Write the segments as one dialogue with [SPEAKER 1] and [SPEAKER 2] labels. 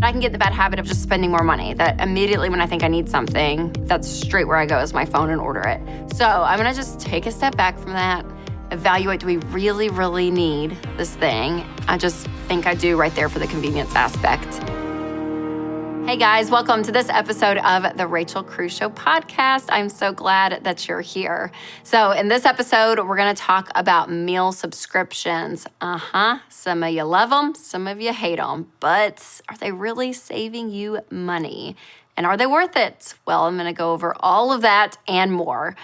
[SPEAKER 1] I can get the bad habit of just spending more money, that immediately when I think I need something, that's straight where I go is my phone and order it. So I'm gonna just take a step back from that, evaluate, do we really, really need this thing? I just think I do right there for the convenience aspect. Hey guys, welcome to this episode of the Rachel Cruze Show podcast. I'm so glad that you're here. So in this episode, we're gonna talk about meal subscriptions. Some of you love them, some of you hate them, but are they really saving you money? And are they worth it? Well, I'm gonna go over all of that and more.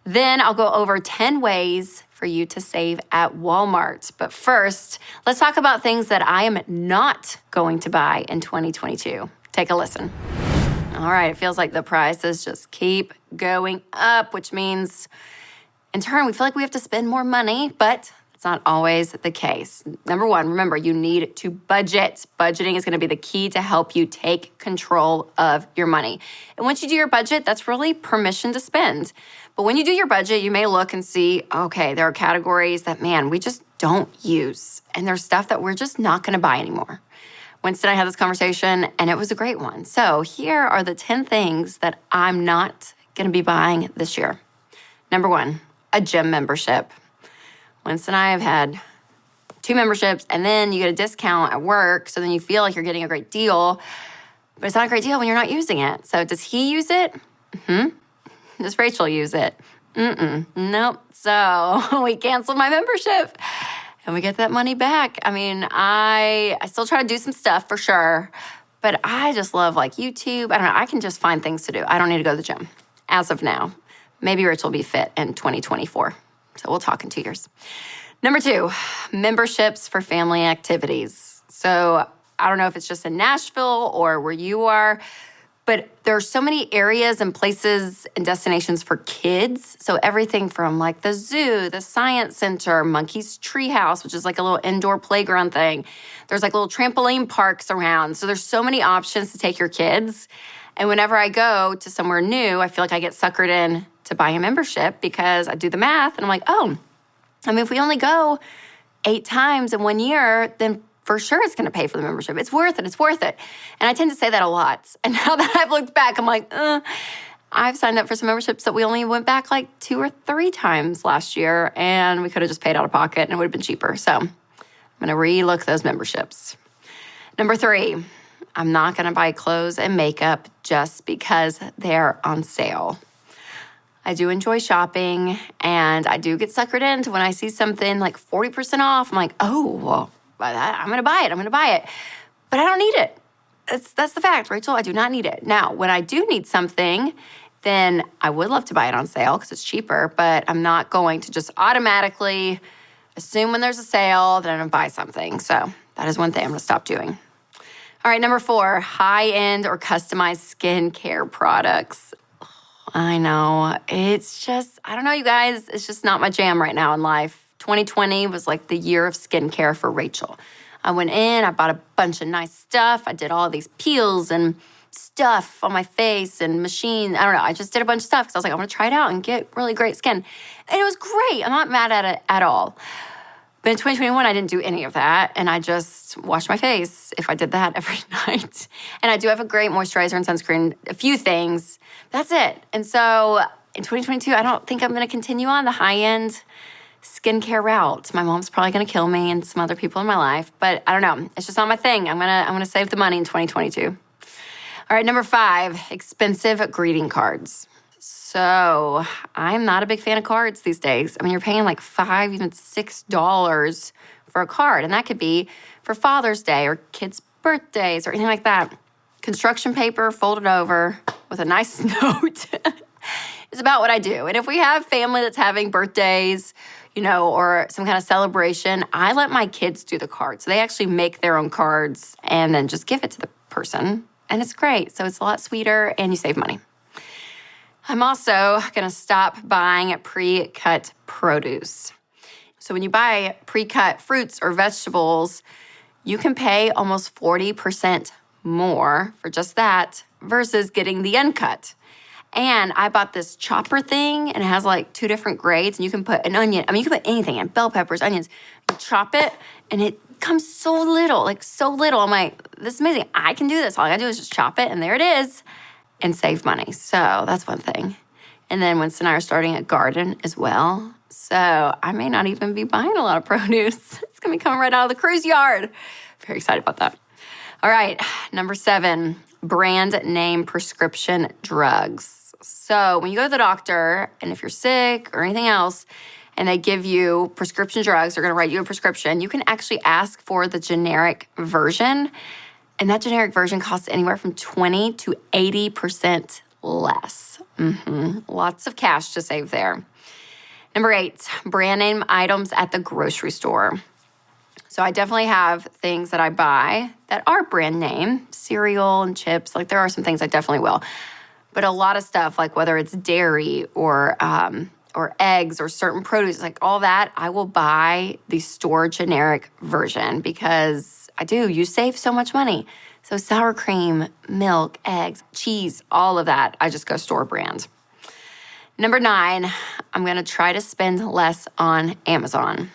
[SPEAKER 1] Then I'll go over 10 ways for you to save at Walmart. But first, let's talk about things that I am not going to buy in 2022. Take a listen. All right, it feels like the prices just keep going up, which means in turn, we feel like we have to spend more money, but it's not always the case. Number one, remember, you need to budget. Budgeting is gonna be the key to help you take control of your money. And once you do your budget, that's really permission to spend. But when you do your budget, you may look and see, okay, there are categories that, man, we just don't use. And there's stuff that we're just not gonna buy anymore. Winston and I had this conversation, and it was a great one. So here are the 10 things that I'm not gonna be buying this year. Number one, a gym membership. Winston and I have had 2 memberships, and then you get a discount at work, so then you feel like you're getting a great deal, but it's not a great deal when you're not using it. So does he use it? Does Rachel use it? Nope. So we canceled my membership. And we get that money back. I mean, I still try to do some stuff for sure, but I just love like YouTube. I don't know, I can just find things to do. I don't need to go to the gym as of now. Maybe Rachel will be fit in 2024. So we'll talk in 2 years. Number 2, memberships for family activities. So I don't know if it's just in Nashville or where you are, but there are so many areas and places and destinations for kids. So everything from like the zoo, the science center, Monkey's Treehouse, which is like a little indoor playground thing. There's like little trampoline parks around. So there's so many options to take your kids. And whenever I go to somewhere new, I feel like I get suckered in to buying a membership because I do the math and I'm like, oh, I mean, if we only go 8 times in 1 year, then for sure it's gonna pay for the membership. It's worth it, it's worth it. And I tend to say that a lot. And now that I've looked back, I'm like, I've signed up for some memberships that we only went back like 2 or 3 times last year, and we could have just paid out of pocket and it would have been cheaper. So I'm gonna relook those memberships. Number 3, I'm not gonna buy clothes and makeup just because they're on sale. I do enjoy shopping, and I do get suckered into when I see something like 40% off, I'm like, oh, well, I'm gonna buy it. But I don't need it. That's the fact, Rachel. I do not need it. Now, when I do need something, then I would love to buy it on sale because it's cheaper, but I'm not going to just automatically assume when there's a sale that I'm gonna buy something. So that is one thing I'm gonna stop doing. All right, number 4, high-end or customized skincare products. I know, it's just, I don't know, you guys, it's just not my jam right now in life. 2020 was like the year of skincare for Rachel. I went in, I bought a bunch of nice stuff. I did all these peels and stuff on my face and machine. I don't know, I just did a bunch of stuff because I was like, I'm gonna try it out and get really great skin. And it was great, I'm not mad at it at all. But in 2021, I didn't do any of that. And I just washed my face if I did that every night. And I do have a great moisturizer and sunscreen, a few things. That's it. And so in 2022, I don't think I'm gonna continue on the high-end skincare route. My mom's probably gonna kill me and some other people in my life, but I don't know. It's just not my thing. I'm gonna save the money in 2022. All right, number 5, expensive greeting cards. So I'm not a big fan of cards these days. I mean, you're paying like $5, even $6 for a card, and that could be for Father's Day or kids' birthdays or anything like that. Construction paper folded over with a nice note is about what I do. And if we have family that's having birthdays, you know, or some kind of celebration, I let my kids do the cards. So they actually make their own cards and then just give it to the person. And it's great. So it's a lot sweeter and you save money. I'm also gonna stop buying pre-cut produce. So when you buy pre-cut fruits or vegetables, you can pay almost 40% more for just that versus getting the uncut. And I bought this chopper thing, and it has like 2 different grades, and you can put an onion. I mean, you can put anything in, bell peppers, onions. You chop it, and it comes so little, like so little. I'm like, this is amazing. I can do this. All I gotta do is just chop it, and there it is, and save money. So that's one thing. And then Winston and I are starting a garden as well. So I may not even be buying a lot of produce. It's gonna be coming right out of the cruise yard. Very excited about that. All right, number 7, brand name prescription drugs. So when you go to the doctor, and if you're sick or anything else, and they give you prescription drugs, they're gonna write you a prescription, you can actually ask for the generic version. And that generic version costs anywhere from 20 to 80% less. Lots of cash to save there. Number 8, brand name items at the grocery store. So I definitely have things that I buy that are brand name, cereal and chips. Like there are some things I definitely will. But a lot of stuff, like whether it's dairy or eggs or certain produce, like all that, I will buy the store generic version because you save so much money. So sour cream, milk, eggs, cheese, all of that, I just go store brand. Number 9, I'm gonna try to spend less on Amazon.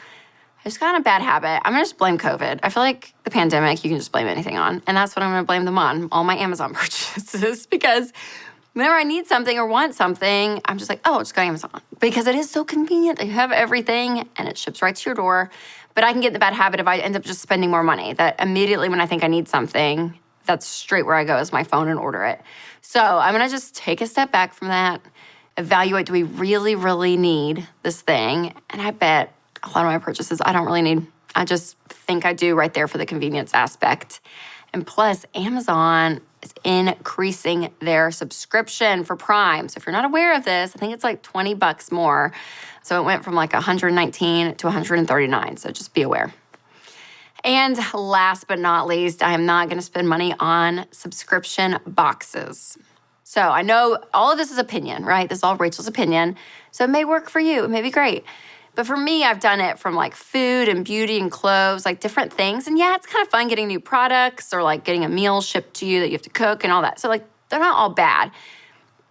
[SPEAKER 1] I just got in a bad habit. I'm gonna just blame COVID. I feel like the pandemic, you can just blame anything on. And that's what I'm gonna blame them on, all my Amazon purchases. Because whenever I need something or want something, I'm just like, oh, I'll just go to Amazon. Because it is so convenient. They have everything and it ships right to your door. But I can get in the bad habit if I end up just spending more money, that immediately when I think I need something, that's straight where I go is my phone and order it. So I'm gonna just take a step back from that, evaluate, do we really, really need this thing? And I bet a lot of my purchases I don't really need. I just think I do right there for the convenience aspect. And plus, Amazon is increasing their subscription for Prime. So if you're not aware of this, I think it's like $20 more. So it went from like $119 to $139. So just be aware. And last but not least, I am not going to spend money on subscription boxes. So I know all of this is opinion, right? This is all Rachel's opinion. So it may work for you. It may be great. But for me, I've done it from like food and beauty and clothes, like different things. And yeah, it's kind of fun getting new products or like getting a meal shipped to you that you have to cook and all that. So like, they're not all bad.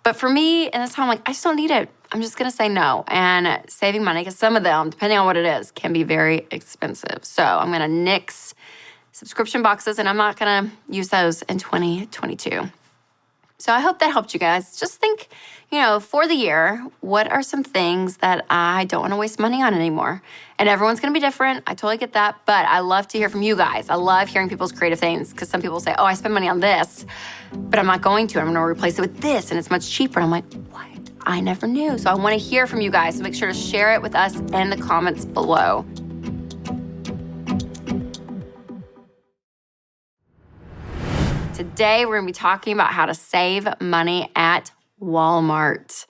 [SPEAKER 1] But for me, and that's how I'm like, I just don't need it. I'm just gonna say no. And saving money, because some of them, depending on what it is, can be very expensive. So I'm gonna nix subscription boxes and I'm not gonna use those in 2022. So I hope that helped you guys. Just think, for the year, what are some things that I don't want to waste money on anymore? And everyone's going to be different. I totally get that. But I love to hear from you guys. I love hearing people's creative things because some people say, oh, I spend money on this, but I'm not going to. I'm going to replace it with this, and it's much cheaper. And I'm like, what? I never knew. So I want to hear from you guys. So make sure to share it with us in the comments below. Today, we're going to be talking about how to save money at Walmart.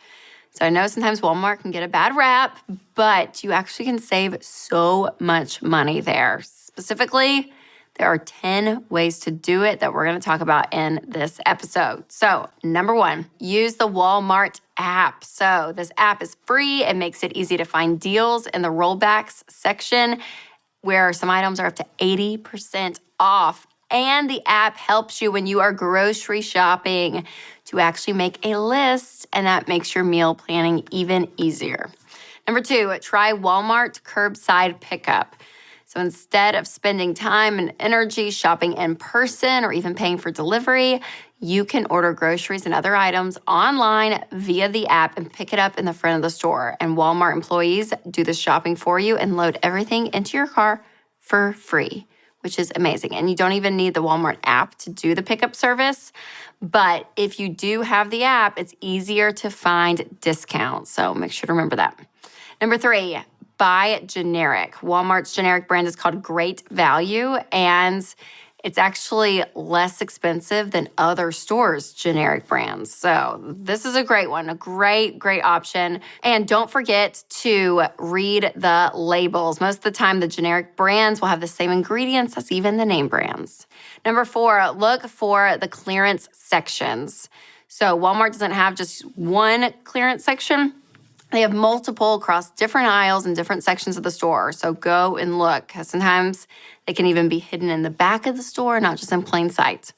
[SPEAKER 1] So I know sometimes Walmart can get a bad rap, but you actually can save so much money there. Specifically, there are 10 ways to do it that we're going to talk about in this episode. So number 1, use the Walmart app. So this app is free. It makes it easy to find deals in the rollbacks section where some items are up to 80% off. And the app helps you when you are grocery shopping to actually make a list, and that makes your meal planning even easier. Number 2, try Walmart curbside pickup. So instead of spending time and energy shopping in person or even paying for delivery, you can order groceries and other items online via the app and pick it up in the front of the store. And Walmart employees do the shopping for you and load everything into your car for free, which is amazing. And you don't even need the Walmart app to do the pickup service. But if you do have the app, it's easier to find discounts. So make sure to remember that. Number 3, buy generic. Walmart's generic brand is called Great Value, and it's actually less expensive than other stores' generic brands. So this is a great one, a great option. And don't forget to read the labels. Most of the time, the generic brands will have the same ingredients as even the name brands. Number 4, look for the clearance sections. So Walmart doesn't have just one clearance section. They have multiple across different aisles and different sections of the store. So go and look, because sometimes they can even be hidden in the back of the store, not just in plain sight.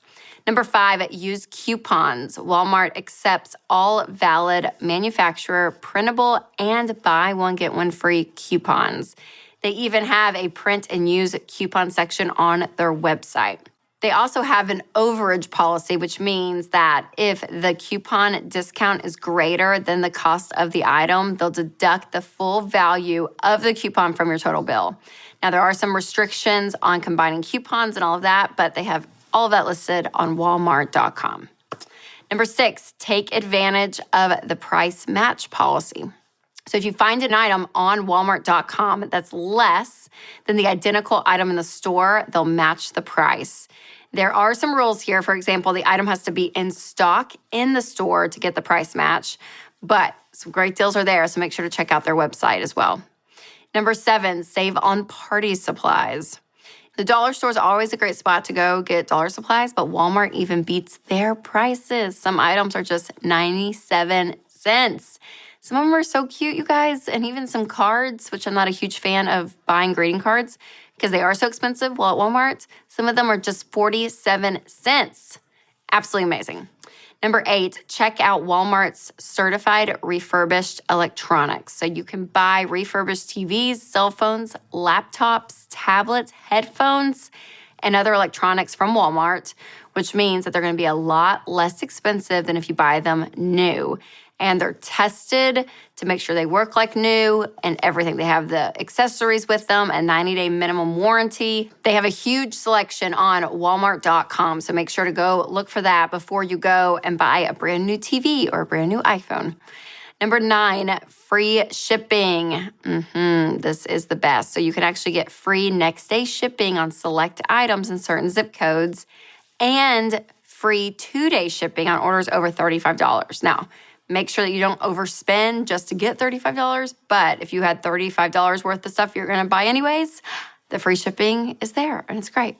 [SPEAKER 1] Number 5, use coupons. Walmart accepts all valid manufacturer, printable, and buy one, get one free coupons. They even have a print and use coupon section on their website. They also have an overage policy, which means that if the coupon discount is greater than the cost of the item, they'll deduct the full value of the coupon from your total bill. Now, there are some restrictions on combining coupons and all of that, but they have all of that listed on walmart.com. Number 6, take advantage of the price match policy. So if you find an item on walmart.com that's less than the identical item in the store, they'll match the price. There are some rules here. For example, the item has to be in stock in the store to get the price match, but some great deals are there, so make sure to check out their website as well. Number 7, save on party supplies. The dollar store is always a great spot to go get dollar supplies, but Walmart even beats their prices. Some items are just 97 cents. Some of them are so cute, you guys, and even some cards, which I'm not a huge fan of buying greeting cards because they are so expensive. Well, at Walmart, some of them are just 47 cents. Absolutely amazing. Number 8, check out Walmart's certified refurbished electronics. So you can buy refurbished TVs, cell phones, laptops, tablets, headphones, and other electronics from Walmart, which means that they're going to be a lot less expensive than if you buy them new. And they're tested to make sure they work like new and everything. They have the accessories with them, a 90-day minimum warranty. They have a huge selection on walmart.com, so make sure to go look for that before you go and buy a brand new TV or a brand new iPhone. Number 9, free shipping. This is the best. So you can actually get free next-day shipping on select items in certain zip codes and free 2-day shipping on orders over $35. Now, make sure that you don't overspend just to get $35, but if you had $35 worth of stuff you're going to buy anyways, the free shipping is there, and it's great.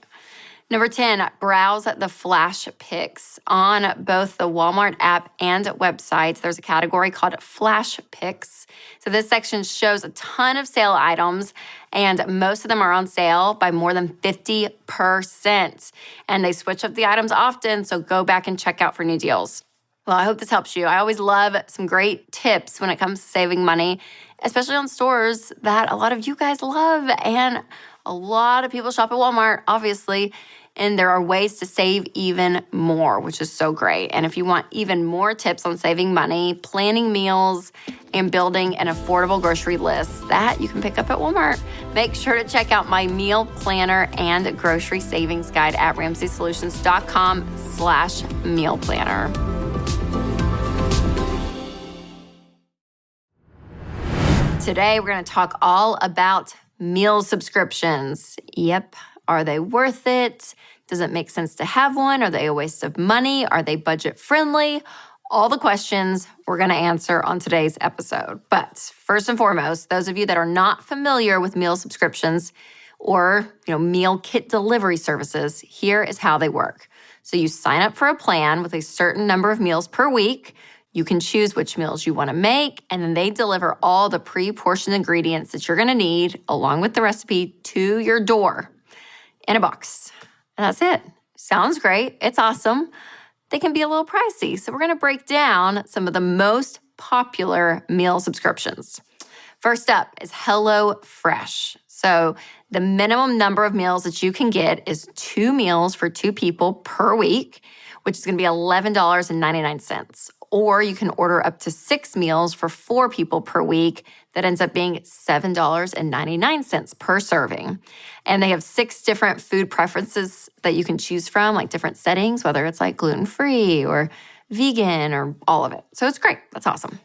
[SPEAKER 1] Number 10, browse the flash picks. On both the Walmart app and website, there's a category called flash picks. So this section shows a ton of sale items, and most of them are on sale by more than 50%. And they switch up the items often, so go back and check out for new deals. Well, I hope this helps you. I always love some great tips when it comes to saving money, especially on stores that a lot of you guys love. And a lot of people shop at Walmart, obviously, and there are ways to save even more, which is so great. And if you want even more tips on saving money, planning meals, and building an affordable grocery list, that you can pick up at Walmart. Make sure to check out my meal planner and grocery savings guide at RamseySolutions.com/meal planner. Today, we're going to talk all about meal subscriptions. Yep. Are they worth it? Does it make sense to have one? Are they a waste of money? Are they budget friendly? All the questions we're going to answer on today's episode. But first and foremost, those of you that are not familiar with meal subscriptions or, meal kit delivery services, here is how they work. So you sign up for a plan with a certain number of meals per week. You can choose which meals you want to make, and then they deliver all the pre-portioned ingredients that you're going to need, along with the recipe, to your door in a box. And that's it. Sounds great. It's awesome. They can be a little pricey, so we're going to break down some of the most popular meal subscriptions. First up is HelloFresh. So the minimum number of meals that you can get is 2 meals for 2 people per week, which is going to be $11.99. Or you can order up to 6 meals for 4 people per week. That ends up being $7.99 per serving. And they have 6 different food preferences that you can choose from, like different settings, whether it's like gluten-free or vegan or all of it. So it's great. That's awesome.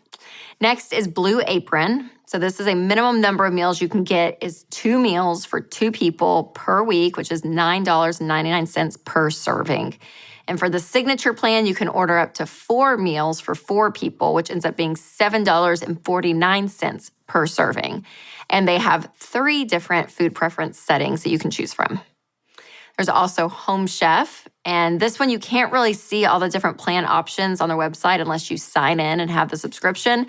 [SPEAKER 1] Next is Blue Apron. So this is a minimum number of meals you can get is 2 meals for 2 people per week, which is $9.99 per serving. And for the signature plan, you can order up to 4 meals for 4 people, which ends up being $7.49 per serving. And they have 3 different food preference settings that you can choose from. There's also Home Chef. And this one, you can't really see all the different plan options on their website unless you sign in and have the subscription.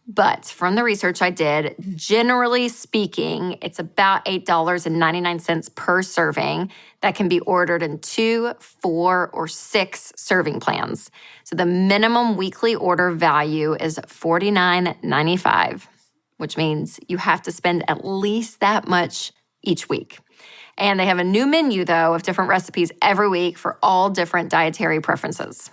[SPEAKER 1] But from the research I did, generally speaking, it's about $8.99 per serving that can be ordered in 2, 4, or 6 serving plans. So the minimum weekly order value is $49.95, which means you have to spend at least that much each week. And they have a new menu, though, of different recipes every week for all different dietary preferences.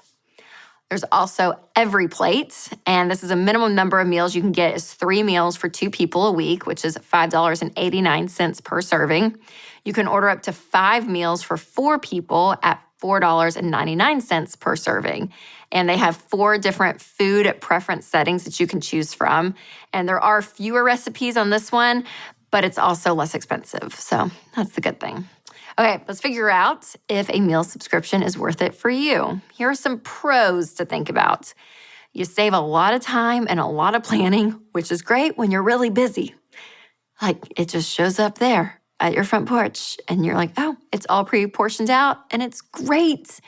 [SPEAKER 1] There's also Every Plate, and this is a minimum number of meals you can get is 3 meals for 2 people a week, which is $5.89 per serving. You can order up to 5 meals for 4 people at $4.99 per serving. And they have 4 different food preference settings that you can choose from. And there are fewer recipes on this one, but it's also less expensive. So that's the good thing. Okay, let's figure out if a meal subscription is worth it for you. Here are some pros to think about. You save a lot of time and a lot of planning, which is great when you're really busy. Like, it just shows up there at your front porch, and you're like, oh, it's all pre-portioned out, and it's great.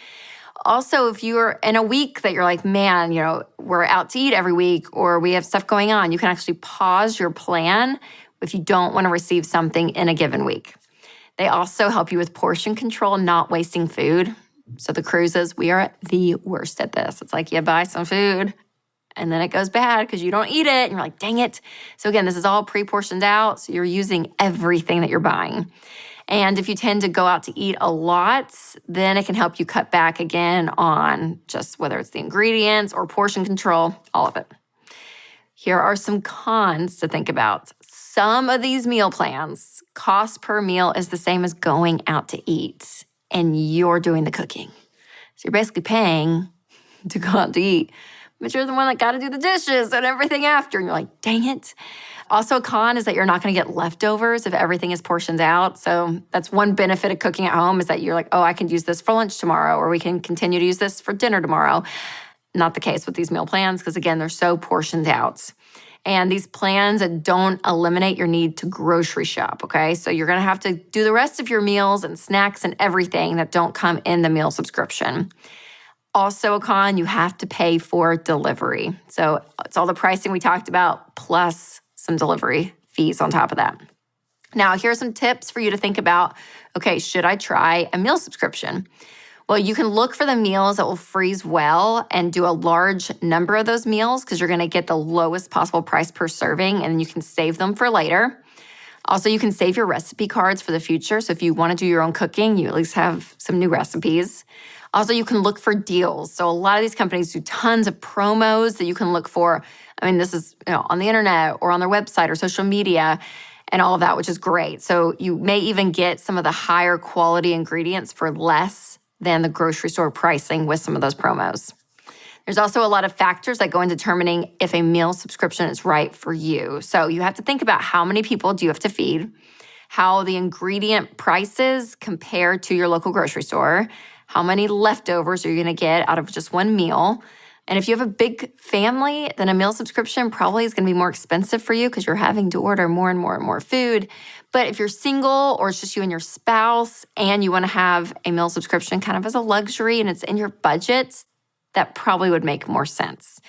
[SPEAKER 1] Also, if you're in a week that you're like, man, we're out to eat every week, or we have stuff going on, you can actually pause your plan if you don't want to receive something in a given week. They also help you with portion control, not wasting food. So the cruises, we are the worst at this. It's like you buy some food and then it goes bad because you don't eat it and you're like, dang it. So again, this is all pre-portioned out. So you're using everything that you're buying. And if you tend to go out to eat a lot, then it can help you cut back again on just whether it's the ingredients or portion control, all of it. Here are some cons to think about. Some of these meal plans, cost per meal is the same as going out to eat, and you're doing the cooking. So you're basically paying to go out to eat, but you're the one that got to do the dishes and everything after, and you're like, dang it. Also, a con is that you're not going to get leftovers if everything is portioned out. So that's one benefit of cooking at home is that you're like, oh, I can use this for lunch tomorrow, or we can continue to use this for dinner tomorrow. Not the case with these meal plans because, again, they're so portioned out. And these plans don't eliminate your need to grocery shop, okay? So you're gonna have to do the rest of your meals and snacks and everything that don't come in the meal subscription. Also a con, you have to pay for delivery. So it's all the pricing we talked about plus some delivery fees on top of that. Now, here are some tips for you to think about. Okay, should I try a meal subscription? Well, you can look for the meals that will freeze well and do a large number of those meals because you're going to get the lowest possible price per serving, and you can save them for later. Also, you can save your recipe cards for the future. So if you want to do your own cooking, you at least have some new recipes. Also, you can look for deals. So a lot of these companies do tons of promos that you can look for. I mean, this is on the internet or on their website or social media and all of that, which is great. So you may even get some of the higher quality ingredients for less than the grocery store pricing with some of those promos. There's also a lot of factors that go into determining if a meal subscription is right for you. So you have to think about how many people do you have to feed, how the ingredient prices compare to your local grocery store, how many leftovers are you gonna get out of just one meal. And if you have a big family, then a meal subscription probably is gonna be more expensive for you because you're having to order more and more and more food. But if you're single or it's just you and your spouse and you want to have a meal subscription kind of as a luxury and it's in your budget, that probably would make more sense.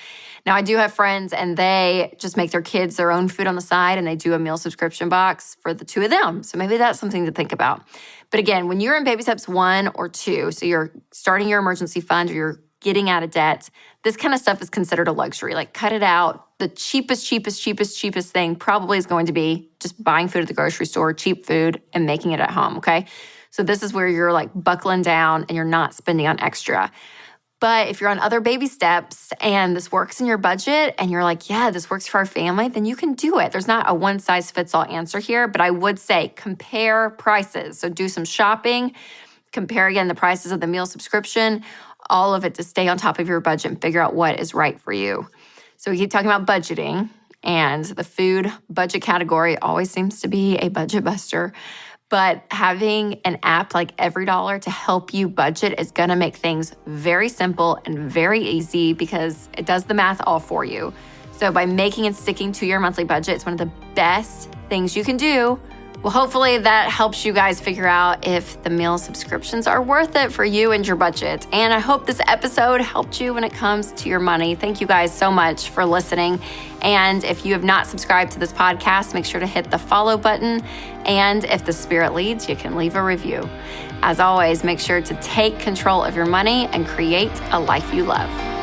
[SPEAKER 1] Now, I do have friends and they just make their kids their own food on the side and they do a meal subscription box for the 2 of them. So maybe that's something to think about. But again, when you're in baby steps 1 or 2, so you're starting your emergency fund or you're getting out of debt, this kind of stuff is considered a luxury. Like, cut it out. The cheapest thing probably is going to be just buying food at the grocery store, cheap food, and making it at home, okay? So this is where you're like buckling down and you're not spending on extra. But if you're on other baby steps and this works in your budget and you're like, yeah, this works for our family, then you can do it. There's not a one-size-fits-all answer here, but I would say compare prices. So do some shopping, compare again the prices of the meal subscription, all of it to stay on top of your budget and figure out what is right for you. So we keep talking about budgeting, and the food budget category always seems to be a budget buster. But having an app like EveryDollar to help you budget is gonna make things very simple and very easy because it does the math all for you. So by making and sticking to your monthly budget, it's one of the best things you can do Well, hopefully that helps you guys figure out if the meal subscriptions are worth it for you and your budget. And I hope this episode helped you when it comes to your money. Thank you guys so much for listening. And if you have not subscribed to this podcast, make sure to hit the follow button. And if the Spirit leads, you can leave a review. As always, make sure to take control of your money and create a life you love.